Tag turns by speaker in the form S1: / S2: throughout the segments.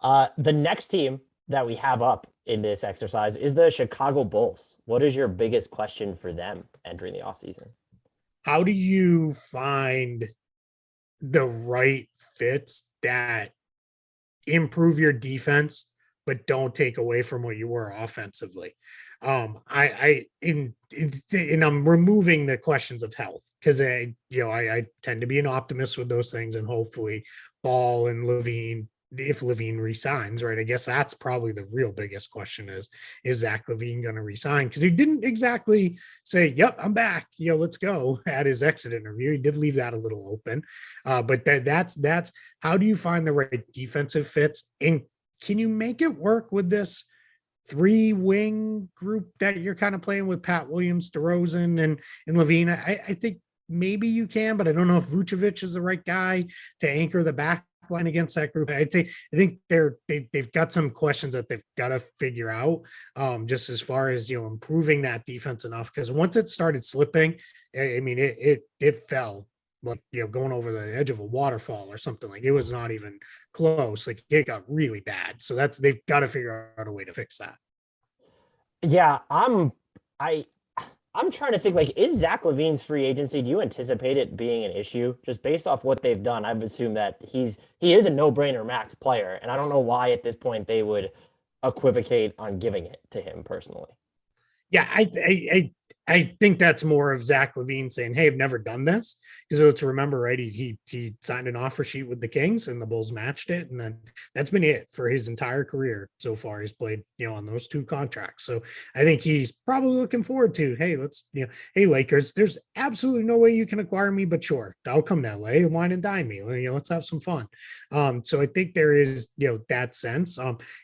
S1: The next team that we have up in this exercise is the Chicago Bulls. What is your biggest question for them entering the offseason?
S2: How do you find the right fits that improve your defense but don't take away from what you were offensively? And I'm removing the questions of health because I tend to be an optimist with those things, and hopefully Ball and Levine, if Levine resigns, right? I guess that's probably the real biggest question is Zach Levine going to resign? Because he didn't exactly say, "Yep, I'm back. Let's go" at his exit interview. He did leave that a little open, but that's how do you find the right defensive fits, and can you make it work with this three wing group that you're kind of playing with Pat Williams, DeRozan, and Levine? I think maybe you can, but I don't know if Vucevic is the right guy to anchor the back line against that group. I think they've got some questions that they've got to figure out, just as far as improving that defense enough, because once it started slipping, I mean it fell like going over the edge of a waterfall or something. Like, it was not even close. Like, it got really bad. So they've got to figure out a way to fix that.
S1: Yeah, I I'm trying to think, like, is Zach Levine's free agency, do you anticipate it being an issue? Just based off what they've done, I would assume that he is a no-brainer max player, and I don't know why at this point they would equivocate on giving it to him personally.
S2: Yeah, I think that's more of Zach Levine saying, "Hey, I've never done this." Because let's remember, right? He signed an offer sheet with the Kings, and the Bulls matched it, and then that's been it for his entire career so far. He's played, on those two contracts. So I think he's probably looking forward to, hey, hey Lakers, there's absolutely no way you can acquire me, but sure, I'll come to LA and wine and dine me. Let's have some fun. So I think there is, that sense.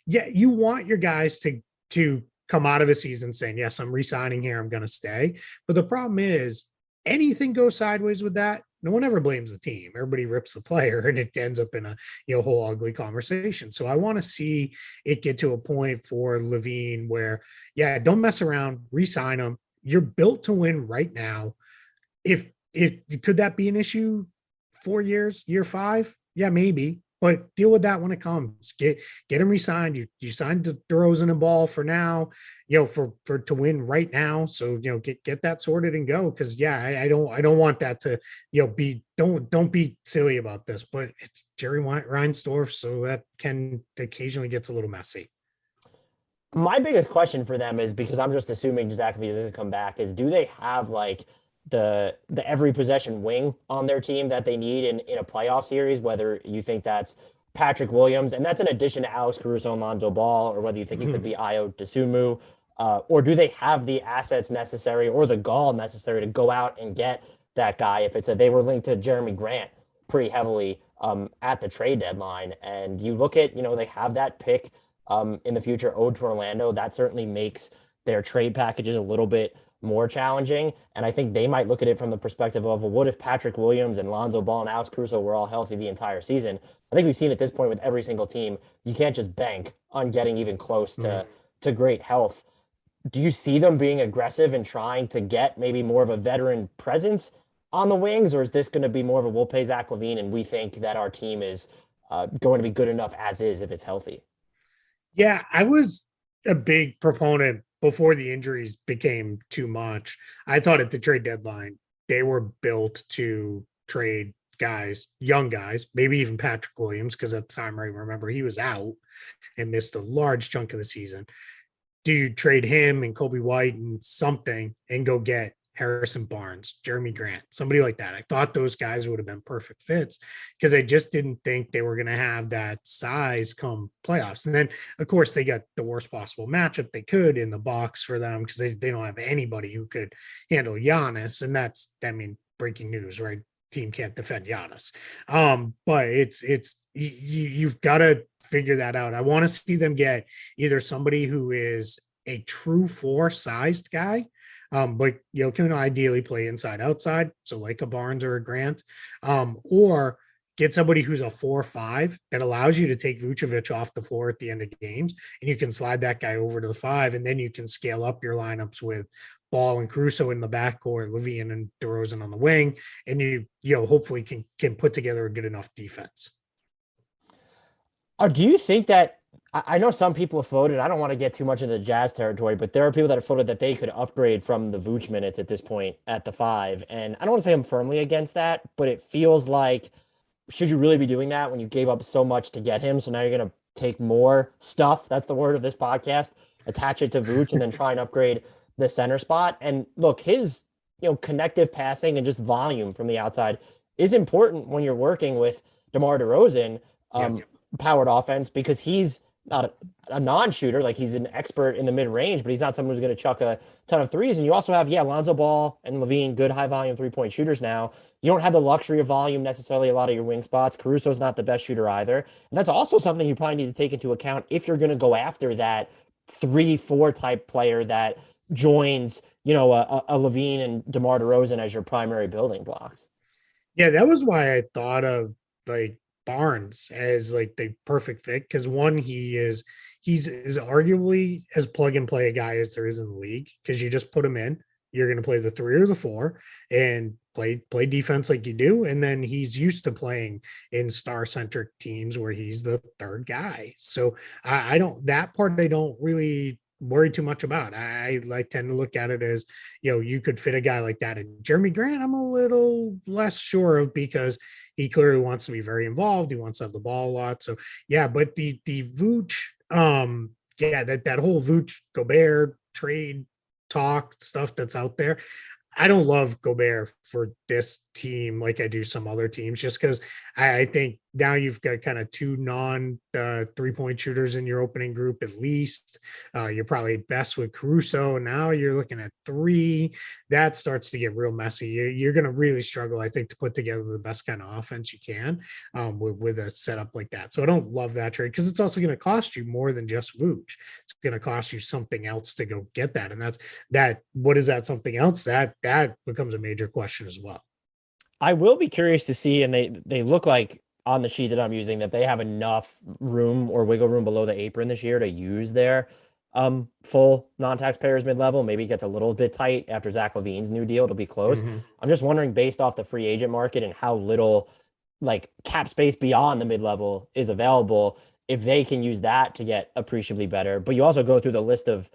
S2: Yeah, you want your guys to come out of a season saying, yes, I'm re-signing here, I'm going to stay. But the problem is, anything goes sideways with that, no one ever blames the team. Everybody rips the player, and it ends up in a whole ugly conversation. So I want to see it get to a point for Levine where, yeah, don't mess around, re-sign him. You're built to win right now. If could that be an issue 4 years, year five? Yeah, maybe. But deal with that when it comes. Get him re-signed. You signed DeRozan and Ball for now, for to win right now. So get that sorted and go. Because yeah, I don't want that to be, don't be silly about this. But it's Jerry Reinsdorf, so that can occasionally gets a little messy.
S1: My biggest question for them is, because I'm just assuming Zach Levine is going to come back, is do they have like the every possession wing on their team that they need in a playoff series? Whether you think that's Patrick Williams, and that's in addition to Alex Caruso and Lonzo Ball, or whether you think it could be Ayo Dosunmu, or do they have the assets necessary or the gall necessary to go out and get that guy? If it's they were linked to Jeremy Grant pretty heavily at the trade deadline, and you look at they have that pick in the future owed to Orlando, that certainly makes their trade packages a little bit more challenging. And I think they might look at it from the perspective of, well, what if Patrick Williams and Lonzo Ball and Alex Caruso were all healthy the entire season? I think we've seen at this point with every single team, you can't just bank on getting even close to great health. Do you see them being aggressive and trying to get maybe more of a veteran presence on the wings, or is this going to be more of a we'll pay Zach Levine and we think that our team is going to be good enough as is if it's healthy?
S2: Yeah, I was a big proponent before the injuries became too much. I thought at the trade deadline, they were built to trade guys, young guys, maybe even Patrick Williams, because at the time, I remember he was out and missed a large chunk of the season. Do you trade him and Kobe White and something and go get Harrison Barnes, Jeremy Grant, somebody like that? I thought those guys would have been perfect fits because I just didn't think they were going to have that size come playoffs. And then, of course, they got the worst possible matchup they could in the box for them because they don't have anybody who could handle Giannis. And that's, I mean, breaking news, right? Team can't defend Giannis. But you've got to figure that out. I want to see them get either somebody who is a true four sized guy, but can ideally play inside outside, so like a Barnes or a Grant, or get somebody who's a 4-5 that allows you to take Vucevic off the floor at the end of games, and you can slide that guy over to the 5, and then you can scale up your lineups with Ball and Caruso in the backcourt, Levine and DeRozan on the wing, and you hopefully can put together a good enough defense.
S1: Do you think that I know some people have floated, I don't want to get too much into the Jazz territory, but there are people that have floated that they could upgrade from the Vooch minutes at this point at the five. And I don't want to say I'm firmly against that, but it feels like should you really be doing that when you gave up so much to get him? So now you're going to take more stuff. That's the word of this podcast. Attach it to Vooch and then try and upgrade the center spot. And look, his connective passing and just volume from the outside is important when you're working with DeMar DeRozan
S2: Yeah.
S1: powered offense because he's not a non-shooter. Like he's an expert in the mid-range, but he's not someone who's going to chuck a ton of threes. And you also have, Lonzo Ball and Levine, good high-volume three-point shooters now. You don't have the luxury of volume necessarily a lot of your wing spots. Caruso's not the best shooter either. And that's also something you probably need to take into account if you're going to go after that 3-4 type player that joins, a Levine and DeMar DeRozan as your primary building blocks.
S2: Yeah, that was why I thought of like Barnes as like the perfect fit because one, he's arguably as plug and play a guy as there is in the league because you just put him in, you're going to play the 3 or the 4 and play defense like you do, and then he's used to playing in star centric teams where he's the third guy. So I don't that part I don't really worry too much about. I like tend to look at it as, you could fit a guy like that. And Jeremy Grant, I'm a little less sure of because he clearly wants to be very involved. He wants to have the ball a lot. So yeah, but the Vooch, yeah, that whole Vooch Gobert trade talk stuff that's out there. I don't love Gobert for this team like I do some other teams, just because I think now you've got kind of 2 non 3-point shooters in your opening group at least. You're probably best with Caruso. Now you're looking at 3. That starts to get real messy. You're going to really struggle, I think, to put together the best kind of offense you can with a setup like that. So I don't love that trade because it's also going to cost you more than just Vooch. It's going to cost you something else to go get that. And that's that. What is that something else? That becomes a major question as well.
S1: I will be curious to see, and they look like on the sheet that I'm using that they have enough room or wiggle room below the apron this year to use their full non-taxpayers mid-level. Maybe it gets a little bit tight after Zach LaVine's new deal. It'll be close.
S2: Mm-hmm.
S1: I'm just wondering, based off the free agent market and how little like cap space beyond the mid-level is available, if they can use that to get appreciably better. But you also go through the list of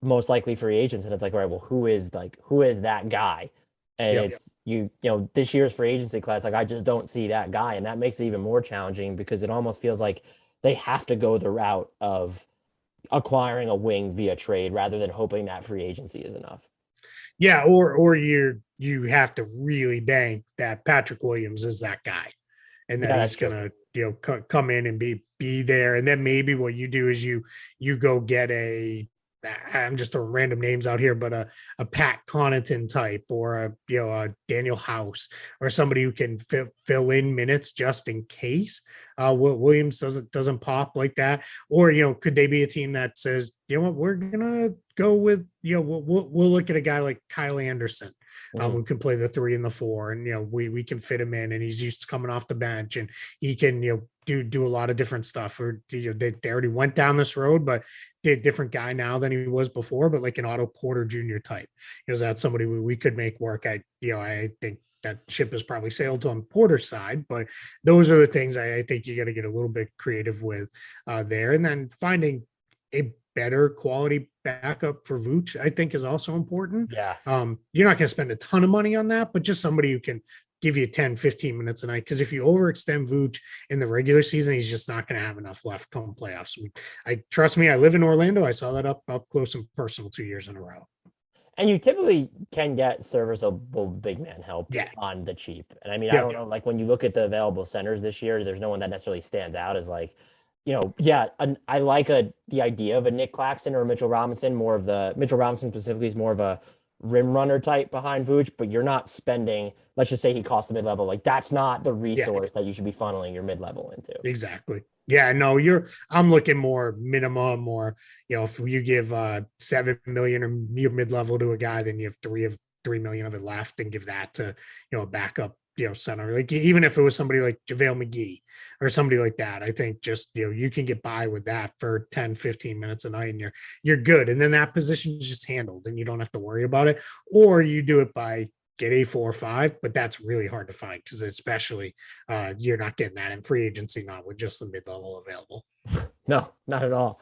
S1: most likely free agents, and it's like, all right, well, who is that guy? And
S2: Yep.
S1: it's this year's free agency class, like I just don't see that guy. And that makes it even more challenging because it almost feels like they have to go the route of acquiring a wing via trade rather than hoping that free agency is enough.
S2: Yeah, or you have to really bank that Patrick Williams is that guy, and that
S1: Yeah, that's
S2: he's
S1: true.
S2: gonna come in and be there, and then maybe what you do is you go get I'm just throwing random names out here, but a Pat Connaughton type or a Daniel House or somebody who can fill in minutes just in case Williams doesn't pop like that. Or could they be a team that says, what, we're gonna go with we'll look at a guy like Kyle Anderson.
S1: Mhm.
S2: Who can play the 3 and the 4, and we can fit him in, and he's used to coming off the bench, and he can do a lot of different stuff. Or they already went down this road, but a different guy now than he was before, but like an Otto Porter Jr. type. Is that somebody we could make work? I think that ship has probably sailed on Porter's side, but those are the things I think you got to get a little bit creative with there. And then finding a better quality backup for Vooch, I think, is also important.
S1: Yeah.
S2: You're not going to spend a ton of money on that, but just somebody who can give you 10, 15 minutes a night. Because if you overextend Vooch in the regular season, he's just not going to have enough left come playoffs. I trust me, I live in Orlando. I saw that up close and personal 2 years in a row.
S1: And you typically can get serviceable big man help
S2: Yeah.
S1: on the cheap. And I mean, I
S2: Yeah.
S1: don't know, like when you look at the available centers this year, there's no one that necessarily stands out as like, yeah, I like the idea of a Nick Claxton or a Mitchell Robinson. Mitchell Robinson specifically is more of a rim runner type behind Vooch, but you're not spending. Let's just say he costs the mid level. Like that's not the
S2: Yeah.
S1: resource that you should be funneling your mid level into.
S2: Exactly. Yeah, no, I'm looking more minimum, or if you give 7 million or your mid-level to a guy, then you have 3 million of it left, and give that to a backup center. Like even if it was somebody like JaVale McGee or somebody like that, I think just you can get by with that for 10, 15 minutes a night, and you're good. And then that position is just handled and you don't have to worry about it. Or you do it by get a 4 or 5, but that's really hard to find because especially you're not getting that in free agency, not with just the mid level available.
S1: No, not at all.